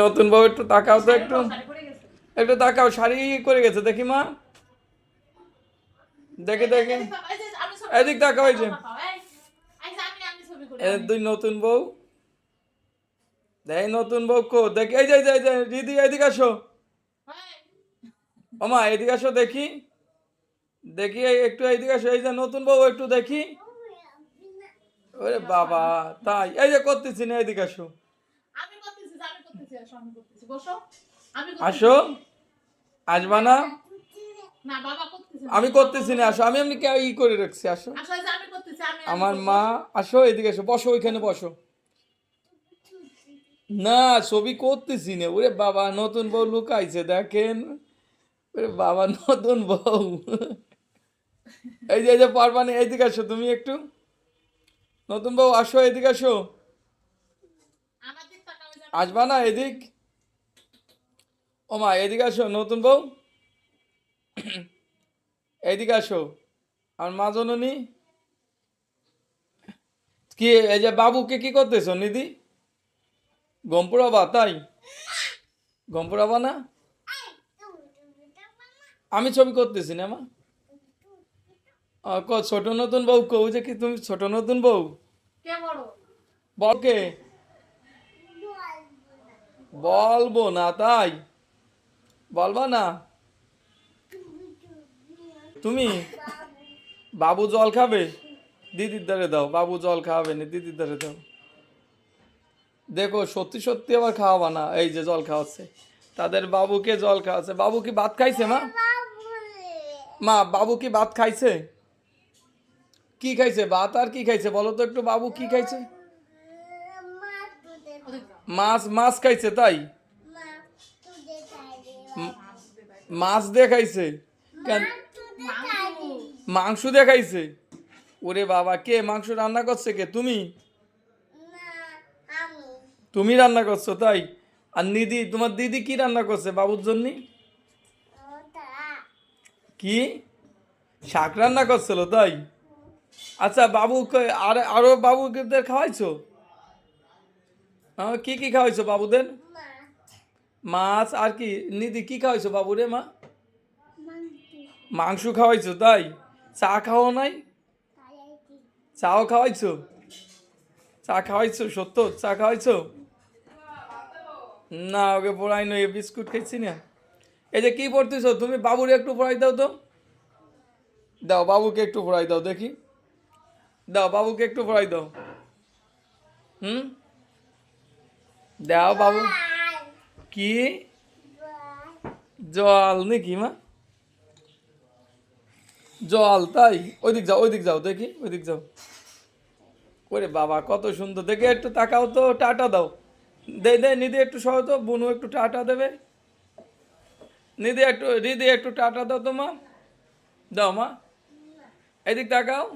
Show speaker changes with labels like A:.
A: নতুন বউ একটু তাকাও তো, একটু একটু তাকাও, শাড়ি করে গেছে দেখি মা, দেখে দেখে এদিক তাকাও, এই যে দুই নতুন বউ, এই নতুন বউ কো দেখি, এই যে এই যে দিদি এদিকে আসো, ওমা এদিকে আসো দেখি, দেখি একটু এইদিকে আসো, এই যে নতুন বউ একটু দেখি। ওরে বাবা, তাই এই যে করতেছি না, এদিকে আসো, আসো, আসবা না, আমি করতেছি না, আসো, আমি এমনি ই করে রাখছি, আসো আমার মা, আসো এদিকে আসো, বসো ওইখানে বসো। না ছবি করতেছি না, ওরে বাবা নতুন বউ লুকাইছে দেখেন, ওরে বাবা নতুন বউ, এই যে পারবানি এইদিকে আসো তুমি একটু, নতুন বউ আসো এদিকে আসো, আসবা না এদিক, ও মা এদিকে আসো নতুন বউ, এইদিকে আসো, আর মা জননী, কি এই যে বাবুকে কি করতেছো নিধি, গম্পুরাবা তাই, গম্পুরাবা না, আমি ছবি করতেছি না মা, ছোট নতুন বউ কৌ যে কি তুমি ছোট নতুন বউ, বলকে বলবো না তাই, বলবা না তুমি, বাবু জল খাবে, দিদির ধারে দাও, বাবু জল খাওয়াবে না, দিদির ধারে দাও, দেখো সত্যি সত্যি আবার খাওয়াবা না, এই যে জল খাওয়াচ্ছে, তাদের বাবুকে জল খাওয়াচ্ছে, বাবু কি ভাত খাইছে মা, মা বাবু কি ভাত খাইছে, কি খাইছে ভাত আর কি খাইছে বলো তো একটু, বাবু কি খাইছে, মাছ, মাছ খাইছে তাই, মাছ দিয়ে খাইছে, কেন মাংস দিয়ে খাইছে, ওরে বাবা কে মাংস রান্না করছে, কে তুমি, তুমি রান্না করছো তাই, আর নিধি তোমার দিদি কি রান্না করছে বাবুর জন্য, কি শাক রান্না করছিল তাই, আচ্ছা বাবু আর আরো বাবুদের খাওয়াইছো, কি কি খাওয়াইছো বাবুদের, মাছ আর কি, নিধি কি খাওয়াইছো বাবুরে মা, মাংস খাওয়াইছো তাই, চা খাওয়া নাই, চাও খাওয়াইছো, চা খাওয়াইছো সত্য, চা খাওয়াইছো, না ওকে পড়াই নয়, বিস্কুট খাইছি না, এই যে কি পড়তেছো তুমি, বাবুরে একটু পড়াই দাও তো, দাও বাবুকে একটু পড়াই দাও দেখি, দাও বাবুকে একটু পড়াই দাও, হুম, দাও বাবু, কি জল নাকি মা, জল তাই, ওইদিক যাও, ওইদিক যাও দেখি, ওইদিক যাও, ওরে বাবা কত সুন্দর, দেখে একটু তাকাও তো, টাটা দাও, দে দে নিধি একটু সহ তো, বুনু একটু টাটা দেবে, নিধি একটু, দিদি একটু টাটা দাও তো মা, দাও মা, এদিক তাকাও।